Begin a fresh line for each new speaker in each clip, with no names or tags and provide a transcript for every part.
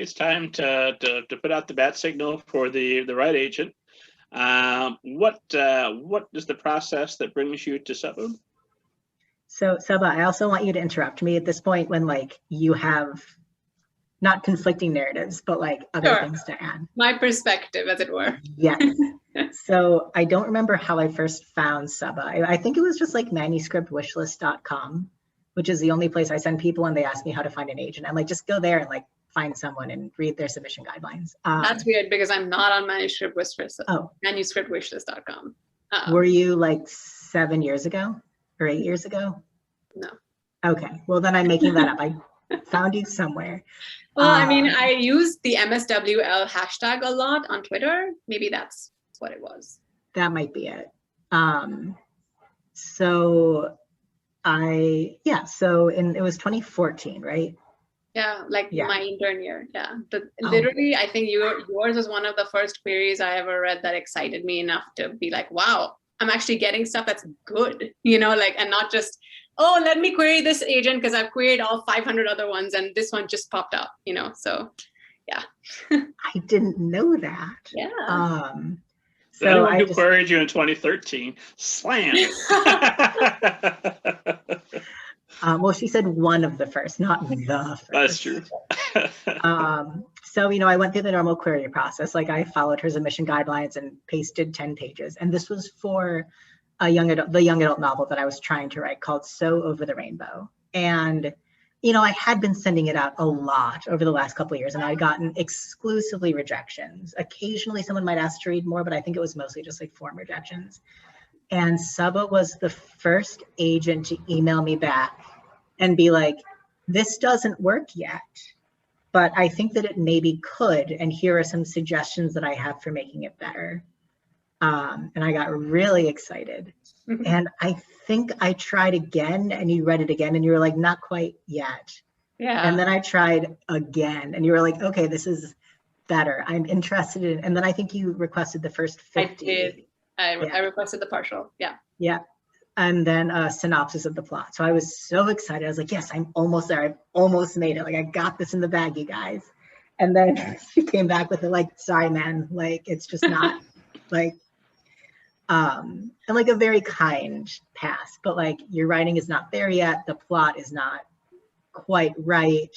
it's time to put out the bat signal for the right agent. What is the process that brings you to Saba?
So Saba, I also want you to interrupt me at this point when like you have not conflicting narratives, but like other things to add.
My perspective, as it were.
Yes. So I don't remember how I first found Saba. I think it was just like manuscriptwishlist.com, which is the only place I send people when they ask me how to find an agent. I'm like, just go there and like find someone and read their submission guidelines.
That's weird because I'm not on manuscript wishlist.
Oh.
Manuscriptwishlist.com.
Were you like 7 years ago or 8 years ago?
No.
Okay, well then I'm making that up. I found you somewhere.
Well, I mean, I used the MSWL hashtag a lot on Twitter. Maybe that's what it was.
That might be it. So it was 2014, right?
Yeah, like my intern year. Yeah, literally, I think yours was one of the first queries I ever read that excited me enough to be like, wow, I'm actually getting stuff that's good, like, and not just, oh, let me query this agent because I've queried all 500 other ones and this one just popped up, so yeah.
I didn't know that.
Yeah.
So anyone who queried you in 2013, slam.
Well, she said one of the first, not the first.
That's true.
So, I went through the normal query process. Like I followed her submission guidelines and pasted 10 pages. And this was for the young adult novel that I was trying to write called So Over the Rainbow. And, I had been sending it out a lot over the last couple of years and I'd gotten exclusively rejections. Occasionally someone might ask to read more, but I think it was mostly just like form rejections. And Saba was the first agent to email me back and be like, this doesn't work yet, but I think that it maybe could, and here are some suggestions that I have for making it better. And I got really excited. And I think I tried again and you read it again and you were like, not quite yet.
Yeah.
And then I tried again and you were like, okay, this is better. I'm interested in, and then I think you requested the first 50.
I did. I requested the partial. Yeah.
Yeah. And then a synopsis of the plot. So I was so excited. I was like, yes, I'm almost there. I've almost made it. Like, I got this in the bag, you guys. And then she came back with it like, sorry, man. Like, it's just not like, and like a very kind pass, but like your writing is not there yet. The plot is not quite right.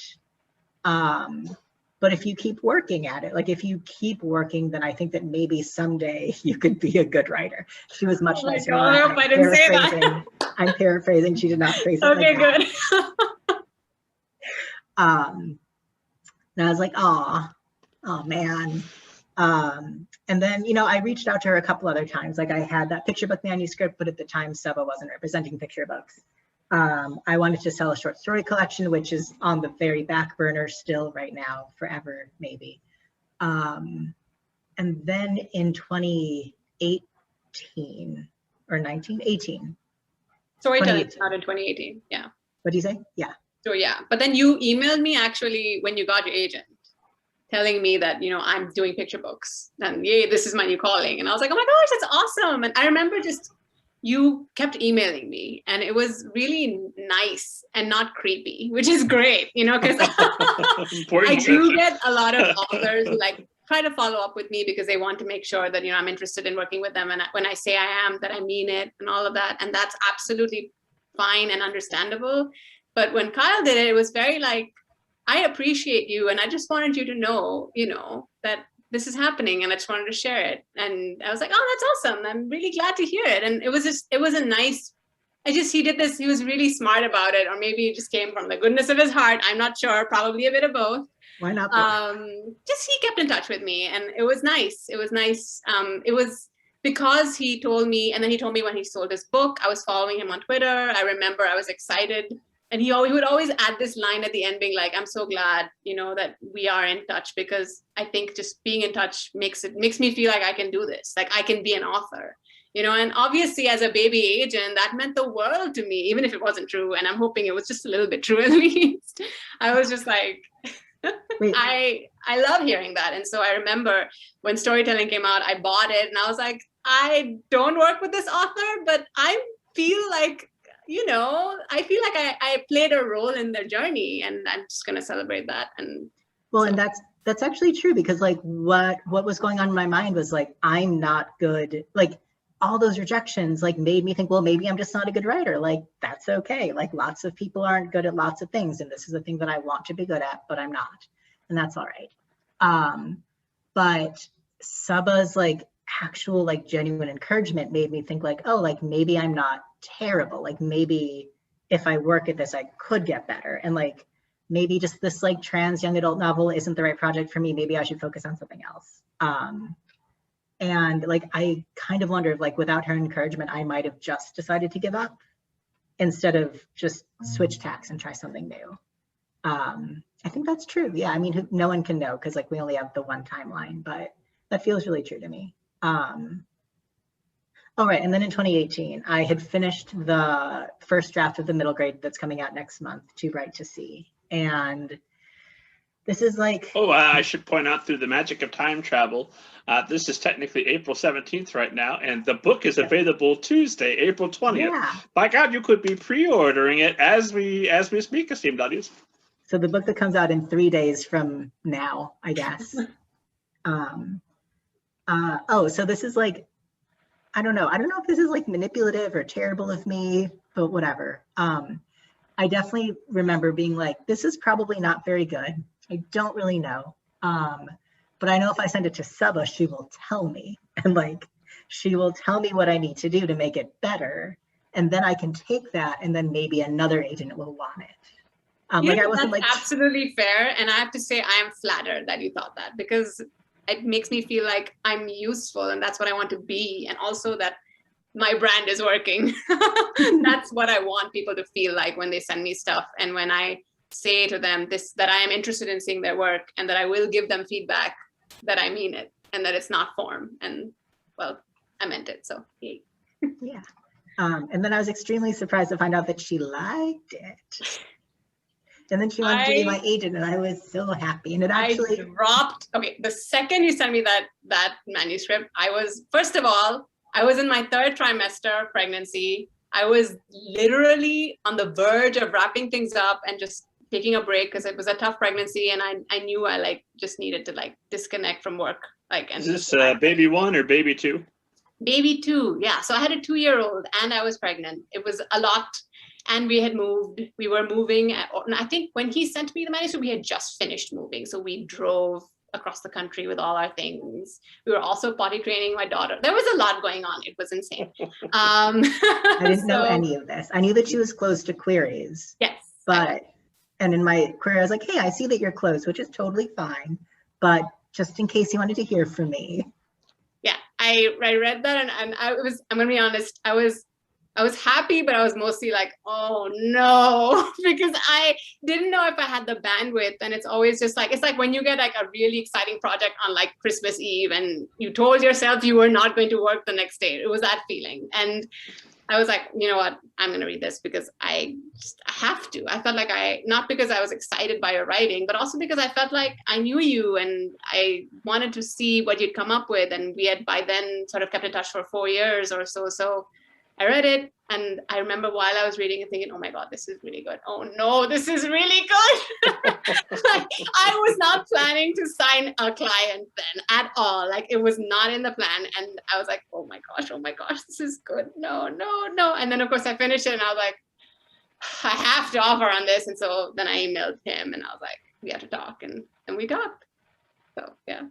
But if you keep working at it, like if you keep working, then I think that maybe someday you could be a good writer. She was much nicer.
I hope I didn't say that.
I'm paraphrasing. She did not phrase it
okay,
like
good.
And I was like, oh man. And then, I reached out to her a couple other times. Like I had that picture book manuscript, but at the time Saba wasn't representing picture books. I wanted to sell a short story collection, which is on the very back burner still right now, forever, maybe. And then in 2018 or 18.
Storytelling out in 2018, yeah.
What do you say? Yeah.
So yeah, but then you emailed me actually when you got your agent, telling me that, I'm doing picture books and yay, this is my new calling. And I was like, oh my gosh, that's awesome. And I remember you kept emailing me and it was really nice and not creepy, which is great, because I do get a lot of authors who like try to follow up with me because they want to make sure that, I'm interested in working with them. And when I say I am, that I mean it and all of that. And that's absolutely fine and understandable. But when Kyle did it, it was very like, I appreciate you. And I just wanted you to know, that this is happening and I just wanted to share it. And I was like, oh, that's awesome. I'm really glad to hear it. And it was a nice, he did this, he was really smart about it. Or maybe it just came from the goodness of his heart. I'm not sure, probably a bit of both.
Why not?
He kept in touch with me and it was nice. It was nice. It was because he told me, and then he told me when he sold his book, I was following him on Twitter. I remember I was excited. And he would always add this line at the end being like, I'm so glad, that we are in touch because I think just being in touch makes me feel like I can do this. Like I can be an author, and obviously as a baby agent, that meant the world to me, even if it wasn't true. And I'm hoping it was just a little bit true at least. I was just like, I love hearing that. And so I remember when storytelling came out, I bought it and I was like, I don't work with this author, but I feel like, I feel like I played a role in their journey and I'm just going to celebrate that. And
well, and That's actually true, because like what was going on in my mind was like, I'm not good. Like all those rejections like made me think, well, maybe I'm just not a good writer. Like that's okay. Like lots of people aren't good at lots of things, and this is the thing that I want to be good at, but I'm not, and that's all right. But Saba's like actual like genuine encouragement made me think like, oh, like maybe I'm not terrible. Like maybe if I work at this, I could get better. And like maybe just this like trans young adult novel isn't the right project for me. Maybe I should focus on something else. And like I kind of wonder if like without her encouragement, I might have just decided to give up instead of just switch tacks and try something new. I think that's true. Yeah, I mean, no one can know because like we only have the one timeline, but that feels really true to me. Oh, right. And then in 2018, I had finished the first draft of the middle grade that's coming out next month, Too Bright to See. And this is like...
Oh, I should point out, through the magic of time travel, this is technically April 17th right now, and the book is available Tuesday, April 20th.
Yeah.
By God, you could be pre-ordering it as we speak, esteemed audience.
So the book that comes out in 3 days from now, I guess. Oh, so this is like, I don't know if this is like manipulative or terrible of me, but whatever. I definitely remember being like, this is probably not very good. I don't really know. But I know if I send it to Saba, she will tell me. And like, she will tell me what I need to do to make it better. And then I can take that, and then maybe another agent will want it. Like I wasn't
that's
like
absolutely fair. And I have to say, I am flattered that you thought that, because it makes me feel like I'm useful and that's what I want to be. And also that my brand is working. That's what I want people to feel like when they send me stuff. And when I say to them that I am interested in seeing their work and that I will give them feedback, that I mean it and that it's not form. And well, I meant it. So yay.
Yeah. And then I was extremely surprised to find out that she liked it. And then she wanted to be my agent, and I was so happy. And it actually
okay, the second you sent me that manuscript, first of all, I was in my 3rd trimester pregnancy. I was literally on the verge of wrapping things up and just taking a break because it was a tough pregnancy, and I knew I like just needed to like disconnect from work. Like, and
is this baby 1 or baby 2?
Baby 2, yeah. So I had a 2-year-old and I was pregnant. It was a lot. And we were moving. And I think when he sent me the manuscript, we had just finished moving. So we drove across the country with all our things. We were also potty training my daughter. There was a lot going on. It was insane.
I didn't know any of this. I knew that she was closed to queries.
Yes.
And in my query, I was like, hey, I see that you're closed, which is totally fine. But just in case you wanted to hear from me.
Yeah, I read that and I'm gonna be honest, I was happy, but I was mostly like, oh no, because I didn't know if I had the bandwidth. And it's always just like, it's like when you get like a really exciting project on like Christmas Eve and you told yourself you were not going to work the next day. It was that feeling. And I was like, you know what, I'm going to read this because I have to. I felt like not because I was excited by your writing, but also because I felt like I knew you and I wanted to see what you'd come up with. And we had by then sort of kept in touch for 4 years or so. So I read it, and I remember while I was reading it thinking, oh my God, this is really good. Oh no, this is really good. Like, I was not planning to sign a client then at all. Like, it was not in the plan. And I was like, oh my gosh, this is good. No. And then of course I finished it and I was like, I have to offer on this. And so then I emailed him and I was like, we have to talk, and we talked. So yeah.